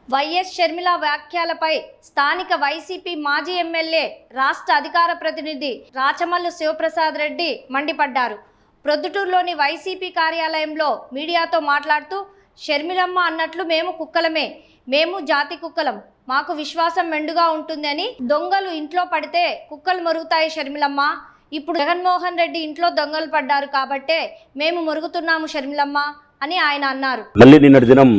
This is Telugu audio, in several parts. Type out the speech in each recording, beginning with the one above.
వైఎస్ షర్మిల వ్యాఖ్యలపై స్థానిక వైసీపీ మాజీ ఎమ్మెల్యే రాష్ట్ర అధికార ప్రతినిధి రాచమల్లు శివప్రసాద్ రెడ్డి మండిపడ్డారు. ప్రొద్దుటూరులోని వైసీపీ కార్యాలయంలో మీడియాతో మాట్లాడుతూ, షర్మిలమ్మ అన్నట్లు మేము కుక్కలమే, మేము జాతి కుక్కలం, మాకు విశ్వాసం మెండుగా ఉంటుందని. దొంగలు ఇంట్లో పడితే కుక్కలు మొరుగుతాయి షర్మిలమ్మ. ఇప్పుడు జగన్మోహన్ రెడ్డి ఇంట్లో దొంగలు పడ్డారు కాబట్టే మేము మొరుగుతున్నాము షర్మిలమ్మ అని ఆయన అన్నారు. మళ్ళీ నిన్నటి దినం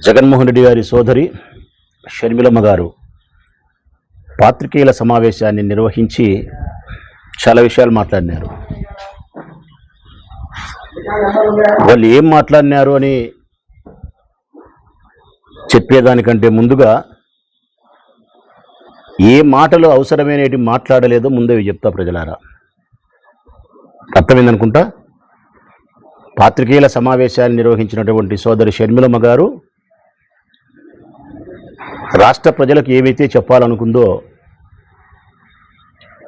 జగన్మోహన్ రెడ్డి గారి సోదరి షర్మిలమ్మ గారు పాత్రికేయుల సమావేశాన్ని నిర్వహించి చాలా విషయాలు మాట్లాడినారు. వాళ్ళు ఏం మాట్లాడినారు అని చెప్పేదానికంటే ముందుగా ఏ మాటలు అవసరమైనవి మాట్లాడలేదో ముందే చెప్తా ప్రజలారా. అర్థమైందనుకుంటా. పాత్రికేయుల సమావేశాన్ని నిర్వహించినటువంటి సోదరి షర్మిలమ్మ గారు రాష్ట్ర ప్రజలకు ఏవైతే చెప్పాలనుకుందో,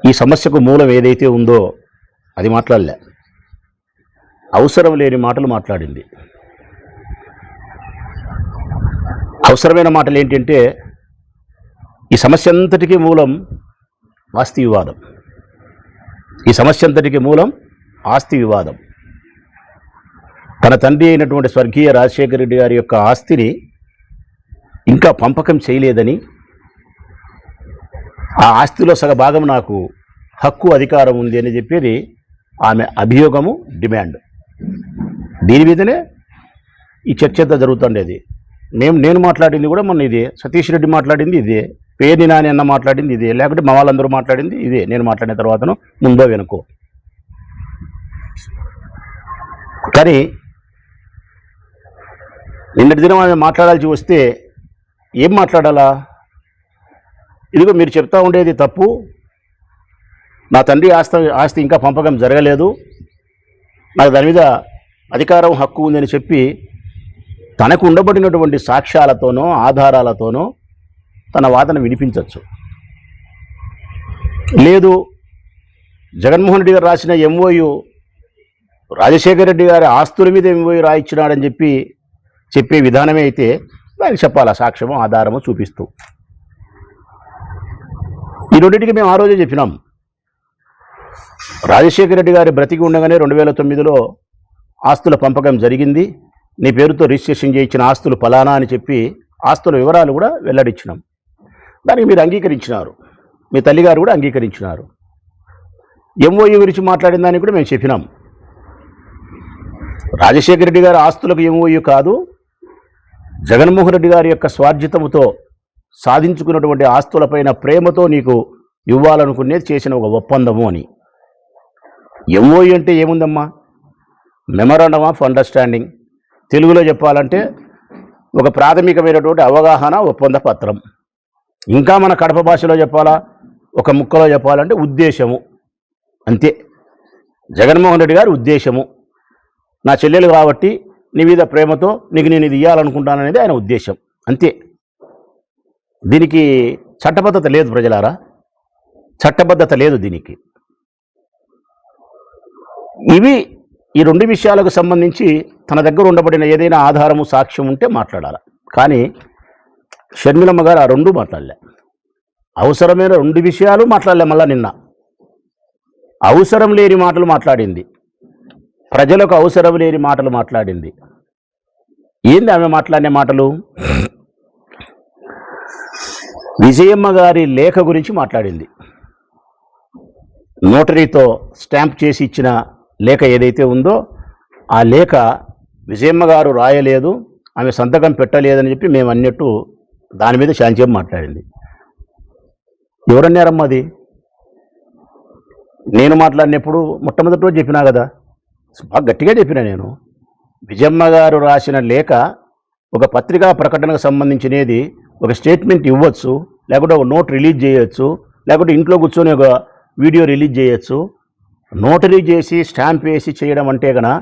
ఈ సమస్యకు మూలం ఏదైతే ఉందో అది మాట్లాడలే. అవసరం లేని మాటలు మాట్లాడింది. అవసరమైన మాటలు ఏంటంటే, ఈ సమస్య అంతటికీ మూలం ఆస్తి వివాదం. ఈ సమస్య అంతటికీ మూలం ఆస్తి వివాదం. తన తండ్రి అయినటువంటి స్వర్గీయ రాజశేఖర రెడ్డి గారి యొక్క ఆస్తిని ఇంకా పంపకం చేయలేదని, ఆ ఆస్తిలో సగభాగం నాకు హక్కు అధికారం ఉంది అని చెప్పేది ఆమె అభియోగము, డిమాండ్. దీని మీదనే ఈ చర్చ అంతా జరుగుతుండేది. నేను మాట్లాడింది కూడా మొన్న ఇదే, సతీష్ రెడ్డి మాట్లాడింది ఇదే, పేర్ని నాని అన్న మాట్లాడింది ఇదే, లేకపోతే మా వాళ్ళందరూ మాట్లాడింది ఇదే. నేను మాట్లాడిన తర్వాతను ముందో వెనుకో. కానీ నిన్నటి దినం ఆమె మాట్లాడాల్సి వస్తే ఏం మాట్లాడాలా? ఇదిగో మీరు చెప్తా ఉండేది తప్పు, నా తండ్రి ఆస్తి ఇంకా పంపకం జరగలేదు, నాకు దాని మీద అధికారం, హక్కు ఉందని చెప్పి తనకు ఉండబడినటువంటి సాక్ష్యాలతోనో ఆధారాలతోనో తన వాదన వినిపించవచ్చు. లేదు, జగన్మోహన్ రెడ్డి గారు రాసిన ఎంఓయు రాజశేఖర రెడ్డి గారి ఆస్తుల మీద ఎంఓయు రాయించినాడని చెప్పే విధానమే అయితే దానికి చెప్పాలా, సాక్ష్యమో ఆధారమో చూపిస్తూ. ఈ రెండింటికి మేము ఆ రోజే చెప్పినాం. రాజశేఖర రెడ్డి గారి బ్రతికి ఉండగానే 2009లో ఆస్తుల పంపకం జరిగింది, నీ పేరుతో రిజిస్ట్రేషన్ చేయించిన ఆస్తులు ఫలానా అని చెప్పి ఆస్తుల వివరాలు కూడా వెల్లడించినాం. దానికి మీరు అంగీకరించినారు, మీ తల్లిగారు కూడా అంగీకరించినారు. ఎంఓయూ గురించి మాట్లాడిన దానికి కూడా మేము చెప్పినాం. రాజశేఖర రెడ్డి గారి ఆస్తులకు ఎంఓయూ కాదు, జగన్మోహన్ రెడ్డి గారి యొక్క స్వార్జితముతో సాధించుకున్నటువంటి ఆస్తులపైన ప్రేమతో నీకు ఇవ్వాలనుకునేది చేసిన ఒక ఒప్పందము అని. ఎంఓయూ అంటే ఏముందమ్మా? Memorandum of understanding. తెలుగులో చెప్పాలంటే ఒక ప్రాథమికమైనటువంటి అవగాహన ఒప్పంద పత్రం. ఇంకా మన కడప భాషలో చెప్పాలా, ఒక ముక్కలో చెప్పాలంటే ఉద్దేశము. అంతే. జగన్మోహన్ రెడ్డి గారి ఉద్దేశము, నా చెల్లెలు కాబట్టి నీ మీద ప్రేమతో నీకు నేను ఇది ఇవ్వాలనుకుంటాననేది ఆయన ఉద్దేశం. అంతే. దీనికి చట్టబద్ధత లేదు ప్రజలారా, చట్టబద్ధత లేదు దీనికి. ఇవి ఈ రెండు విషయాలకు సంబంధించి తన దగ్గర ఉండబడిన ఏదైనా ఆధారము, సాక్ష్యం ఉంటే మాట్లాడాలి. కానీ షర్మిలమ్మ గారు ఆ రెండు మాట్లాడలే. అవసరమైన రెండు విషయాలు మాట్లాడలే. మళ్ళా నిన్న అవసరం లేని మాటలు మాట్లాడింది, ప్రజలకు అవసరం లేని మాటలు మాట్లాడింది. ఏంది ఆమె మాట్లాడిన మాటలు? విజయమ్మ గారి లేఖ గురించి మాట్లాడింది. నోటరీతో స్టాంప్ చేసి ఇచ్చిన లేఖ ఏదైతే ఉందో ఆ లేఖ విజయమ్మ గారు రాయలేదు, ఆమె సంతకం పెట్టలేదని చెప్పి మేము అన్నట్టు దాని మీద శాంతిం మాట్లాడింది. ఎవరన్నారమ్మా అది? నేను మాట్లాడినప్పుడు మొట్టమొదటి రోజు చెప్పినా కదా, బాగా గట్టిగా చెప్పినా నేను. విజయమ్మ గారు రాసిన లేఖ ఒక పత్రికా ప్రకటనకు సంబంధించినది, ఒక స్టేట్మెంట్ ఇవ్వచ్చు, లేకుంటే ఒక నోట్ రిలీజ్ చేయొచ్చు, లేకుంటే ఇంట్లో కూర్చొని ఒక వీడియో రిలీజ్ చేయొచ్చు. నోటరీ చేసి స్టాంప్ వేసి చేయడం అంటే కన్నా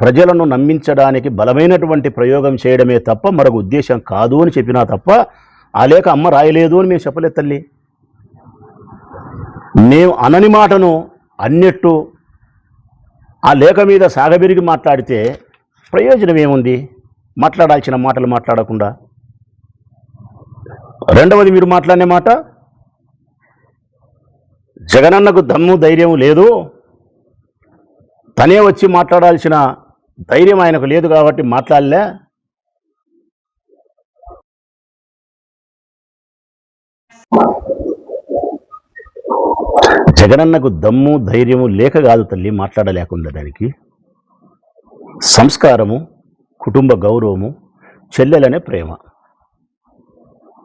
ప్రజలను నమ్మించడానికి బలమైనటువంటి ప్రయోగం చేయడమే తప్ప మరొక ఉద్దేశం కాదు అని చెప్పినా తప్ప ఆ లేఖ అమ్మ రాయలేదు అని మేము చెప్పలేదు తల్లి. మేము అనని మాటను అన్నట్టు ఆ లేఖ మీద సాగబెరిగి మాట్లాడితే ప్రయోజనం ఏముంది? మాట్లాడాల్సిన మాటలు మాట్లాడకుండా. రెండవది మీరు మాట్లాడిన మాట, జగనన్నకు దమ్ము ధైర్యం లేదు, తనే వచ్చి మాట్లాడాల్సిన ధైర్యం ఆయనకు లేదు కాబట్టి మాట్లాడలే. జగనన్నకు దమ్ము ధైర్యము లేక కాదు తల్లి మాట్లాడలేకుండా. దానికి సంస్కారము, కుటుంబ గౌరవము, చెల్లెలనే ప్రేమ.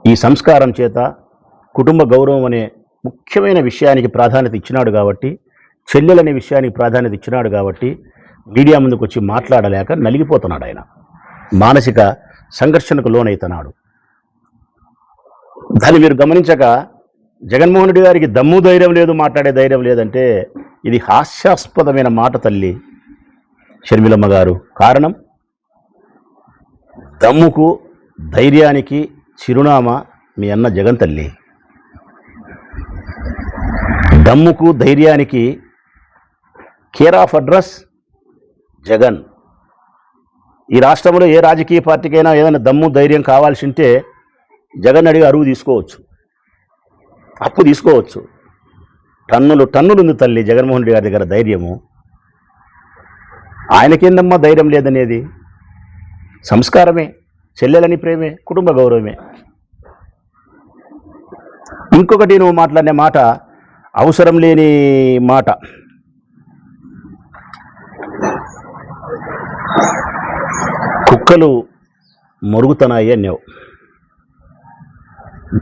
ఈ సంస్కారం చేత కుటుంబ గౌరవం అనే ముఖ్యమైన విషయానికి ప్రాధాన్యత ఇచ్చినాడు కాబట్టి, చెల్లెలనే విషయానికి ప్రాధాన్యత ఇచ్చినాడు కాబట్టి మీడియా ముందుకు వచ్చి మాట్లాడలేక నలిగిపోతున్నాడు. ఆయన మానసిక సంఘర్షణకు లోనైతున్నాడు. దాన్ని మీరు గమనించక జగన్మోహన్ రెడ్డి గారికి దమ్ము ధైర్యం లేదు, మాట్లాడే ధైర్యం లేదంటే ఇది హాస్యాస్పదమైన మాట తల్లి షర్మిలమ్మ గారు. కారణం, దమ్ముకు ధైర్యానికి చిరునామా మీ అన్న జగన్ తల్లి. దమ్ముకు ధైర్యానికి కేర్ ఆఫ్ అడ్రస్ జగన్. ఈ రాష్ట్రంలో ఏ రాజకీయ పార్టీకైనా ఏదైనా దమ్ము ధైర్యం కావాల్సి ఉంటే జగన్ అడిగి అరువు తీసుకోవచ్చు, అప్పు తీసుకోవచ్చు. టన్నులు ఉంది తల్లి జగన్మోహన్ రెడ్డి గారి దగ్గర ధైర్యము. ఆయనకేందమ్మా ధైర్యం లేదనేది? సంస్కారమే, చెల్లెలని ప్రేమే, కుటుంబ గౌరవమే. ఇంకొకటి నువ్వు మాట్లాడిన మాట అవసరం లేని మాట. కుక్కలు మొరుగుతున్నాయి అన్నావు.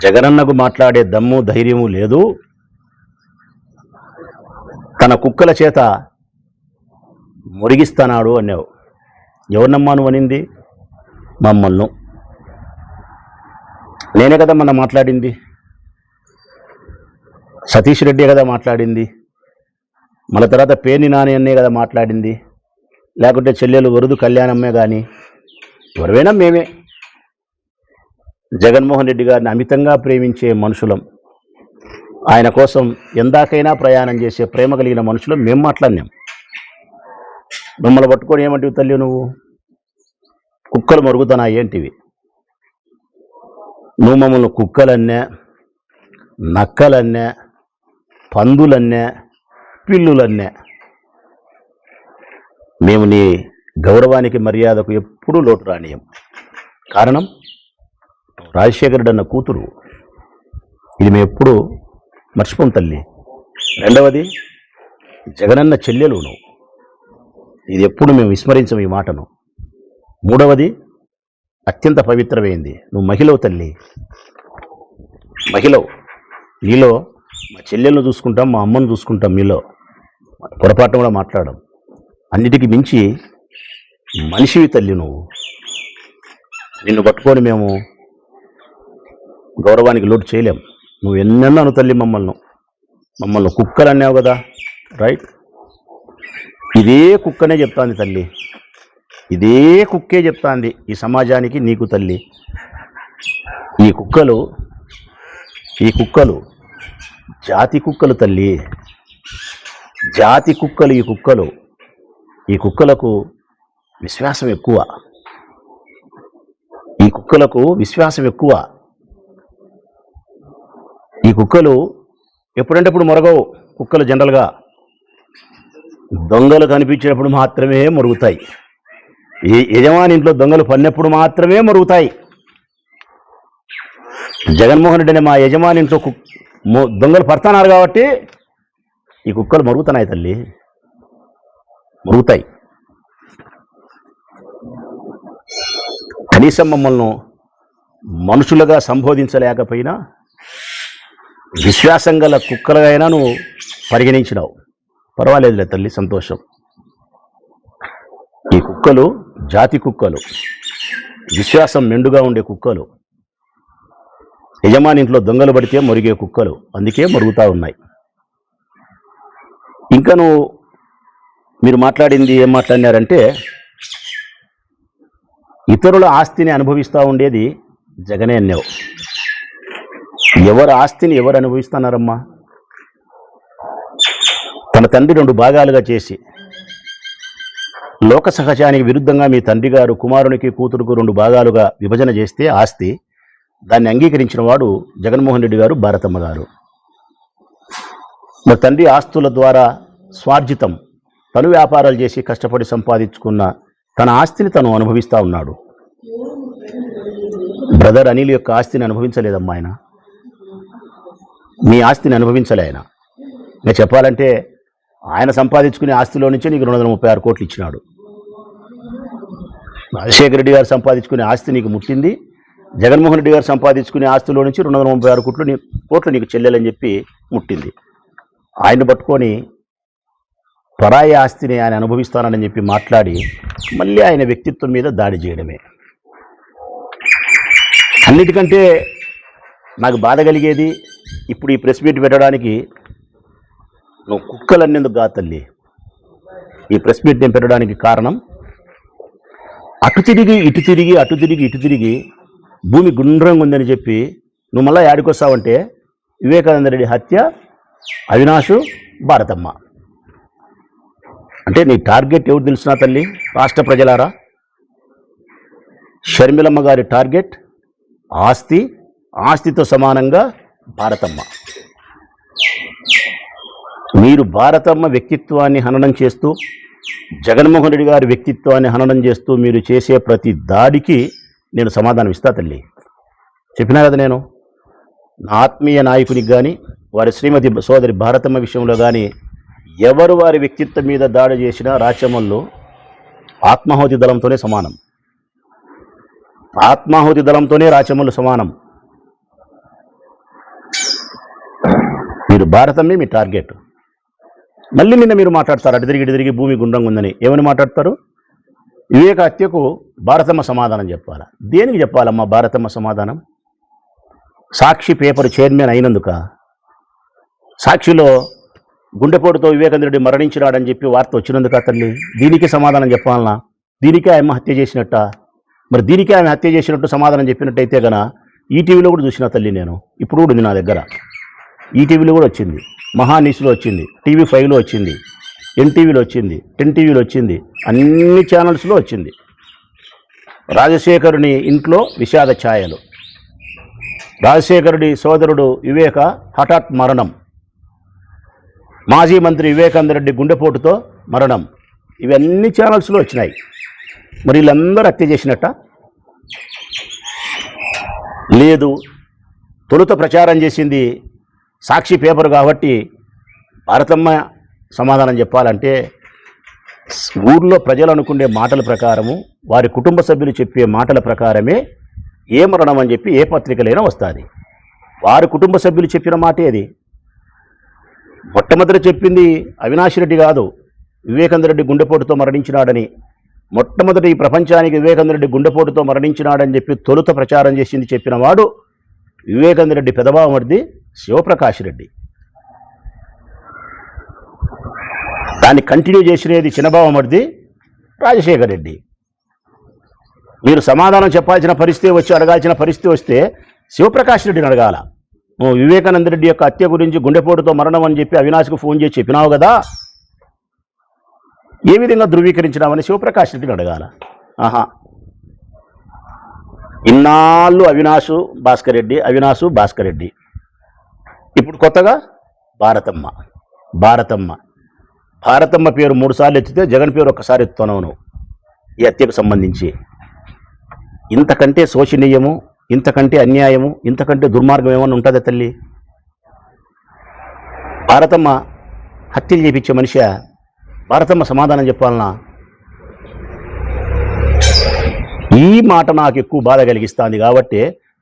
జగనన్నకు మాట్లాడే దమ్ము ధైర్యము లేదు, తన కుక్కల చేత మురిగిస్తున్నాడు అన్నావు. ఎవరినమ్మా నువ్వు అనింది? మమ్మల్ని. నేనే కదా మొన్న మాట్లాడింది, సతీష్ రెడ్డి కదా మాట్లాడింది, మన తర్వాత పేర్ని నాని అన్నే కదా మాట్లాడింది, లేకుంటే చెల్లెలు వరుదు కళ్యాణమ్మే కానీ ఎవరైనా మేమే. జగన్మోహన్ రెడ్డి గారిని అమితంగా ప్రేమించే మనుషులం, ఆయన కోసం ఎందాకైనా ప్రయాణం చేసే ప్రేమ కలిగిన మనుషులం మేము మాట్లాడినాం. మమ్మల్ని పట్టుకొని ఏమంటివి తల్లి నువ్వు? కుక్కలు మరుగుతున్నాయి ఏంటివి? నువ్వు మమ్మల్ని కుక్కలన్నే, నక్కలన్నే, పందులన్నే, పిల్లులన్నే. మేము నీ గౌరవానికి మర్యాదకు ఎప్పుడూ లోటు రానియం. కారణం, రాజశేఖరుడు అన్న కూతురు. ఇది మేము ఎప్పుడు మర్చిపోం తల్లి. రెండవది, జగనన్న చెల్లెలు నువ్వు. ఇది ఎప్పుడు మేము విస్మరించం ఈ మాటను. మూడవది, అత్యంత పవిత్రమైంది, నువ్వు మహిళవు తల్లి, మహిళవు. నీలో మా చెల్లెలను చూసుకుంటాం, మా అమ్మను చూసుకుంటాం, మీలో పొరపాటును కూడా మాట్లాడడం. అన్నిటికీ మించి మనిషివి తల్లి నువ్వు. నిన్ను పట్టుకొని మేము గౌరవానికి లోటు చేయలేం. నువ్వు ఎన్నెన్నాను తల్లి మమ్మల్ని కుక్కలు అన్నావు కదా, రైట్? ఇదే కుక్కనే చెప్తాంది తల్లి, ఇదే కుక్కే చెప్తాంది ఈ సమాజానికి, నీకు తల్లి. ఈ కుక్కలు జాతి కుక్కలు తల్లి, జాతి కుక్కలు. ఈ కుక్కలకు విశ్వాసం ఎక్కువ, ఈ కుక్కలు ఎప్పుడంటే ఇప్పుడు మొరగవు. కుక్కలు జనరల్గా దొంగలు కనిపించినప్పుడు మాత్రమే మొరుగుతాయి. ఈ యజమాని ఇంట్లో దొంగలు పడినప్పుడు మాత్రమే మొరుగుతాయి. జగన్మోహన్ రెడ్డి అనే మా యజమాని ఇంట్లో దొంగలు పడుతున్నారు కాబట్టి ఈ కుక్కలు మొరుగుతున్నాయి తల్లి, మొరుగుతాయి. కనీసం మమ్మల్ని మనుషులుగా సంబోధించలేకపోయినా విశ్వాసం గల కుక్కలుగా నువ్వు పరిగణించినావు. పర్వాలేదులే తల్లి, సంతోషం. ఈ కుక్కలు జాతి కుక్కలు, విశ్వాసం మెండుగా ఉండే కుక్కలు, యజమాని ఇంట్లో దొంగలు పడితే మొరిగే కుక్కలు, అందుకే మొరుగుతూ ఉన్నాయి. ఇంకా మీరు మాట్లాడింది ఏం మాట్లాడినారంటే, ఇతరుల ఆస్తిని అనుభవిస్తూ ఉండేది జగనే అన్నావు. ఎవరి ఆస్తిని ఎవరు అనుభవిస్తున్నారమ్మా? తన తండ్రి 2 భాగాలుగా చేసి లోక సహజానికి విరుద్ధంగా మీ తండ్రి గారు కుమారునికి కూతురుకు 2 భాగాలుగా విభజన చేస్తే ఆస్తి దాన్ని అంగీకరించిన వాడు జగన్మోహన్ రెడ్డి గారు, భారతమ్మ గారు. మా తండ్రి ఆస్తుల ద్వారా స్వార్జితం తను వ్యాపారాలు చేసి కష్టపడి సంపాదించుకున్న తన ఆస్తిని తను అనుభవిస్తూ ఉన్నాడు. బ్రదర్ అనిల్ యొక్క ఆస్తిని అనుభవించలేదమ్మా ఆయన. మీ ఆస్తిని అనుభవించలే ఆయన. ఇంకా చెప్పాలంటే ఆయన సంపాదించుకునే ఆస్తిలో నుంచే నీకు 236 కోట్లు ఇచ్చినాడు. రాజశేఖర రెడ్డి గారు సంపాదించుకునే ఆస్తి నీకు ముట్టింది. జగన్మోహన్ రెడ్డి గారు సంపాదించుకునే ఆస్తిలో నుంచి 236 కోట్లు నీకు చెల్లెలని చెప్పి ముట్టింది. ఆయన్ని పట్టుకొని పరాయి ఆస్తిని ఆయన అనుభవిస్తానని చెప్పి మాట్లాడి మళ్ళీ ఆయన వ్యక్తిత్వం మీద దాడి చేయడమే. అన్నిటికంటే నాకు బాధ కలిగేది, ఇప్పుడు ఈ ప్రెస్ మీట్ పెట్టడానికి నువ్వు కుక్కలన్నేందుకు కాదు తల్లి. ఈ ప్రెస్ మీట్ నేను పెట్టడానికి కారణం, అటు తిరిగి ఇటు తిరిగి అటు తిరిగి ఇటు తిరిగి భూమి గుండ్రంగా ఉందని చెప్పి నువ్వు మళ్ళీ యాడికొస్తావంటే వివేకానంద రెడ్డి హత్య, అవినాష్, భారతమ్మ. అంటే నీ టార్గెట్ ఎవరు తెలిసినా తల్లి, రాష్ట్ర ప్రజలారా, షర్మిలమ్మ గారి టార్గెట్ ఆస్తి, ఆస్తితో సమానంగా భారతమ్మ. మీరు భారతమ్మ వ్యక్తిత్వాన్ని హననం చేస్తూ, జగన్మోహన్ రెడ్డి గారి వ్యక్తిత్వాన్ని హననం చేస్తూ మీరు చేసే ప్రతి దాడికి నేను సమాధానం ఇస్తా తల్లి. చెప్పినా కదా, నేను నా ఆత్మీయ నాయకునికి కానీ వారి శ్రీమతి సోదరి భారతమ్మ విషయంలో కానీ ఎవరు వారి వ్యక్తిత్వం మీద దాడి చేసినా రాచమల్లు ఆత్మాహుతి దళంతోనే సమానం. ఆత్మాహుతి దళంతోనే రాచమల్లు సమానం. మీరు భారతమ్మే మీ టార్గెట్. మళ్ళీ నిన్న మీరు మాట్లాడతారు అటు తిరిగి ఇటు తిరిగి భూమి గుండ్రంగా ఉందని. ఏమని మాట్లాడతారు? వివేక హత్యకు భారతమ్మ సమాధానం చెప్పాలా? దేనికి చెప్పాలమ్మా భారతమ్మ సమాధానం? సాక్షి పేపర్ చైర్మన్ అయినందుక? సాక్షిలో గుండెపోటుతో వివేకానంద రెడ్డి మరణించినాడని చెప్పి వార్త వచ్చినందుక తల్లి? దీనికి సమాధానం చెప్పాలనా? దీనికే ఆమె హత్య చేసినట్ట? మరి దీనికే ఆమె హత్య చేసినట్టు సమాధానం చెప్పినట్టయితే గన ఈటీవీలో కూడా చూసిన తల్లి నేను. ఇప్పుడు కూడా ఉంది నా దగ్గర. ఈటీవీలో కూడా వచ్చింది, మహాన్యూస్లో వచ్చింది, TV5లో వచ్చింది, NTVలో వచ్చింది, 10TVలో వచ్చింది, అన్ని ఛానల్స్లో వచ్చింది. రాజశేఖరుని ఇంట్లో విషాద ఛాయలు, రాజశేఖరుడి సోదరుడు వివేక హఠాత్ మరణం, మాజీ మంత్రి వివేకానంద రెడ్డి గుండెపోటుతో మరణం, ఇవన్నీ ఛానల్స్లో వచ్చినాయి. మరి వీళ్ళందరూ హత్య చేసినట్ట? లేదు, తొలుత ప్రచారం చేసింది సాక్షి పేపర్ కాబట్టి భారతమ్మ సమాధానం చెప్పాలంటే ఊర్లో ప్రజలు అనుకునే మాటల ప్రకారము, వారి కుటుంబ సభ్యులు చెప్పే మాటల ప్రకారమే ఏ మరణం అని చెప్పి ఏ పత్రికలైనా వస్తుంది. వారి కుటుంబ సభ్యులు చెప్పిన మాటే అది. మొట్టమొదటి చెప్పింది అవినాష్ రెడ్డి కాదు, వివేకానంద రెడ్డి గుండెపోటుతో మరణించినాడని. మొట్టమొదటి ఈ ప్రపంచానికి వివేకానంద రెడ్డి గుండెపోటుతో మరణించినాడని చెప్పి తొలుత ప్రచారం చేసింది చెప్పిన వాడు వివేకానంద రెడ్డి పెదబావమరిది శివప్రకాష్ రెడ్డి. దాన్ని కంటిన్యూ చేసినది చిన్నబావమరిది రాజశేఖర్ రెడ్డి. మీరు సమాధానం చెప్పాల్సిన పరిస్థితి వచ్చి అడగాల్సిన పరిస్థితి వస్తే శివప్రకాష్ రెడ్డిని అడగాల. నువ్వు వివేకానంద రెడ్డి యొక్క హత్య గురించి గుండెపోటుతో మరణం అని చెప్పి అవినాష్కు ఫోన్ చేసి చెప్పినావు కదా, ఏ విధంగా ధృవీకరించినావని శివప్రకాష్ రెడ్డిని అడగాల. ఆహా, ఇన్నాళ్ళు అవినాష్ భాస్కర్ రెడ్డి, అవినాష్ భాస్కర్ రెడ్డి, ఇప్పుడు కొత్తగా భారతమ్మ. భారతమ్మ పేరు 3 సార్లు ఎత్తితే జగన్ పేరు ఒక్కసారి ఎత్తుతున్నావు ఈ హత్యకు సంబంధించి. ఇంతకంటే శోచనీయము, ఇంతకంటే అన్యాయము, ఇంతకంటే దుర్మార్గం ఏమన్నా ఉంటుందా తల్లి? భారతమ్మ హత్యలు చేపించే మనిషి, భారతమ్మ సమాధానం చెప్పాలనా? ఈ మాట నాకు ఎక్కువ బాధ కలిగిస్తుంది కాబట్టి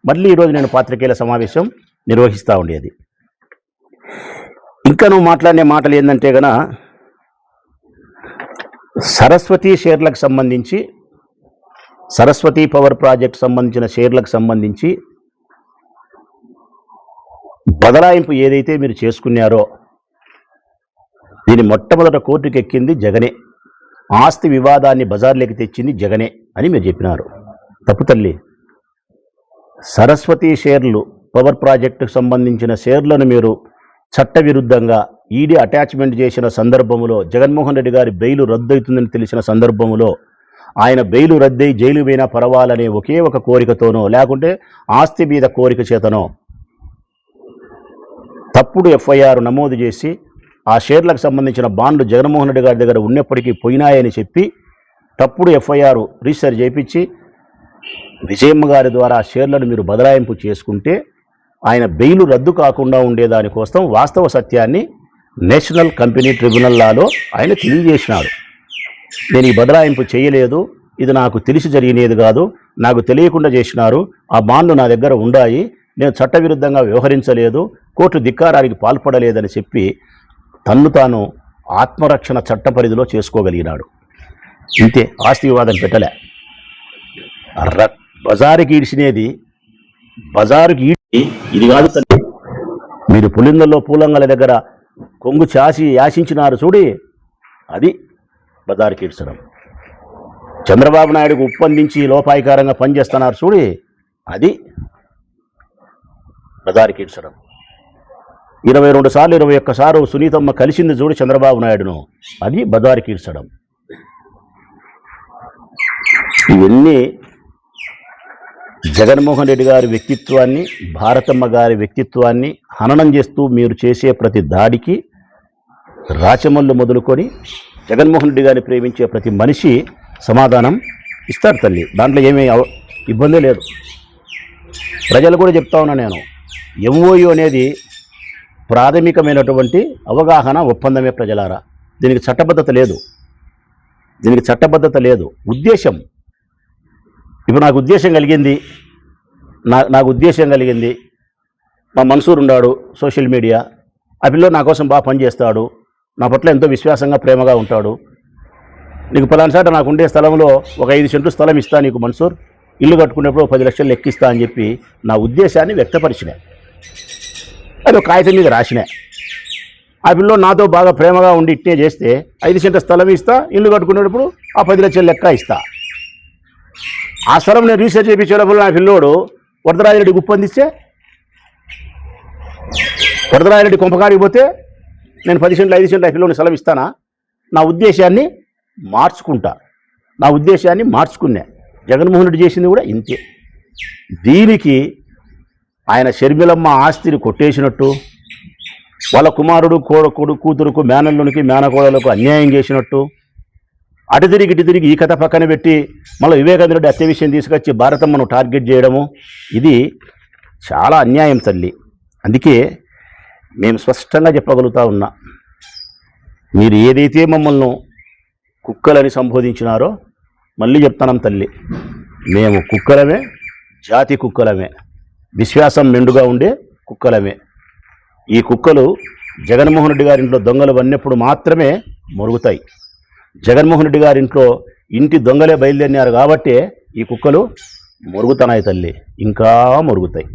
మళ్ళీ ఈరోజు నేను పాత్రికేయుల సమావేశం నిర్వహిస్తూ ఉండేది. ఇంకా నువ్వు మాట్లాడిన మాటలు ఏంటంటే గన సరస్వతి షేర్లకు సంబంధించి, సరస్వతి పవర్ ప్రాజెక్ట్ సంబంధించిన షేర్లకు సంబంధించి బదలాయింపు ఏదైతే మీరు చేసుకున్నారో దీని మొట్టమొదట కోర్టుకు ఎక్కింది జగనే, ఆస్తి వివాదాన్ని బజార్లోకి తెచ్చింది జగనే అని మీరు చెప్పినారు. తప్పు తల్లి. సరస్వతి షేర్లు, పవర్ ప్రాజెక్టుకు సంబంధించిన షేర్లను మీరు చట్టవిరుద్ధంగా ఈడీ అటాచ్మెంట్ చేసిన సందర్భంలో జగన్మోహన్ రెడ్డి గారి బెయిల్ రద్దవుతుందని తెలిసిన సందర్భంలో ఆయన బెయిల్ రద్దయి జైలు పోయినా పర్వాలనే ఒకే ఒక కోరికతోనో లేకుంటే ఆస్తి మీద కోరిక చేతనో తప్పుడు ఎఫ్ఐఆర్ నమోదు చేసి ఆ షేర్లకు సంబంధించిన బాండ్లు జగన్మోహన్ రెడ్డి గారి దగ్గర ఉన్నప్పటికీ పోయినాయని చెప్పి తప్పుడు ఎఫ్ఐఆర్ రిజిస్టర్ చేయించి విజయమ్మ గారి ద్వారా ఆ షేర్లను మీరు బదలాయింపు చేసుకుంటే ఆయన బెయిల్ రద్దు కాకుండా ఉండేదానికోసం వాస్తవ సత్యాన్ని నేషనల్ కంపెనీ ట్రిబ్యునల్ లాలో ఆయన తెలియజేసినాడు. నేను ఈ బదలాయింపు చేయలేదు, ఇది నాకు తెలిసి జరిగినది కాదు, నాకు తెలియకుండా చేసినారు, ఆ బాండ్లు నా దగ్గర ఉండాయి, నేను చట్టవిరుద్ధంగా వ్యవహరించలేదు, కోర్టు ధిక్కారానికి పాల్పడలేదని చెప్పి తన్ను తాను ఆత్మరక్షణ చట్ట పరిధిలో చేసుకోగలిగినాడు. ఇంతే, ఆస్తి వివాదం పెట్టలే. బజారుకి ఈడ్చినేది బజారుకి ఈడ్చి ఇది కాదు తల్లి. మీరు పులిందల్లో పూలంగల దగ్గర కొంగు చాసి యాశించినారు చూడి, అది బజారుకి ఈడ్చడం. చంద్రబాబు నాయుడుకు ఉప్పందించి లోపాయికారంగా పనిచేస్తున్నారు చూడి, అది బజారుకి ఈడ్చడం. 22 సార్లు 21 సార్లు సునీతమ్మ కలిసింది చూడు చంద్రబాబు నాయుడును, అది బజారుకి ఈడ్చడం. ఇవన్నీ జగన్మోహన్ రెడ్డి గారి వ్యక్తిత్వాన్ని, భారతమ్మ గారి వ్యక్తిత్వాన్ని హననం చేస్తూ మీరు చేసే ప్రతి దాడికి రాచమల్లు మొదలుకొని జగన్మోహన్ రెడ్డి గారిని ప్రేమించే ప్రతి మనిషి సమాధానం ఇస్తాడు తల్లి. దాంట్లో ఏమీ ఇబ్బంది లేదు. ప్రజలు కూడా చెప్తా ఉన్నా నేను, ఎంఓయూ అనేది ప్రాథమికమైనటువంటి అవగాహన ఒప్పందమే ప్రజలారా. దీనికి చట్టబద్ధత లేదు. ఉద్దేశం, ఇప్పుడు నాకు ఉద్దేశం కలిగింది, మా మన్సూర్ ఉన్నాడు సోషల్ మీడియా, ఆ పిల్ల నా కోసం బాగా పనిచేస్తాడు, నా పట్ల ఎంతో విశ్వాసంగా ప్రేమగా ఉంటాడు, నీకు పలానాసాట నాకు ఉండే స్థలంలో ఒక 5 సెంట్లు స్థలం ఇస్తా నీకు మన్సూర్, ఇల్లు కట్టుకునేప్పుడు 10 లక్షలు లెక్కిస్తా అని చెప్పి నా ఉద్దేశాన్ని వ్యక్తపరిచిన, అది ఒక కాగితం మీద రాసిన. ఆ పిల్ల నాతో బాగా ప్రేమగా ఉండి ఇట్టే చేస్తే 5 సెంట్ల స్థలం ఇస్తా, ఇల్లు కట్టుకునేటప్పుడు ఆ 10 లక్షలు లెక్క ఇస్తా. ఆ స్థలం నేను రీసెర్చ్ చేయించేటప్పుడు నా పిల్లోడు వరదరాజరెడ్డికి ఉప్పందిస్తే, వరదరాజరెడ్డి కొంపకాడికి పోతే నేను 10 సెంట్లు 5 సెంట్లు ఆ పిల్లోని స్థలం ఇస్తానా? నా ఉద్దేశాన్ని మార్చుకున్నా. జగన్మోహన్ రెడ్డి చేసింది కూడా ఇంతే. దీనికి ఆయన షర్మిలమ్మ ఆస్తిని కొట్టేసినట్టు, వాళ్ళ కుమారుడు కూతురుకు మేనల్లునికి మేనకోడలకు అన్యాయం చేసినట్టు, అటు తిరిగి ఈ కథ పక్కన పెట్టి మళ్ళీ వివేకానంద రెడ్డి హత్య విషయం తీసుకొచ్చి భారతమ్మను టార్గెట్ చేయడము, ఇది చాలా అన్యాయం తల్లి. అందుకే మేము స్పష్టంగా చెప్పగలుగుతా ఉన్నా, మీరు ఏదైతే మమ్మల్ని కుక్కలని సంబోధించినారో మళ్ళీ చెప్తున్నాం తల్లి, మేము కుక్కలమే, జాతి కుక్కలమే, విశ్వాసం మెండుగా ఉండే కుక్కలమే. ఈ కుక్కలు జగన్మోహన్ రెడ్డి గారి ఇంట్లో దొంగలు పడినప్పుడు మాత్రమే మొరుగుతాయి. జగన్మోహన్ రెడ్డి గారి ఇంటి దొంగలే బయలుదేరినారు కాబట్టే ఈ కుక్కలు మొరుగుతున్నాయి తల్లి, ఇంకా మొరుగుతాయి.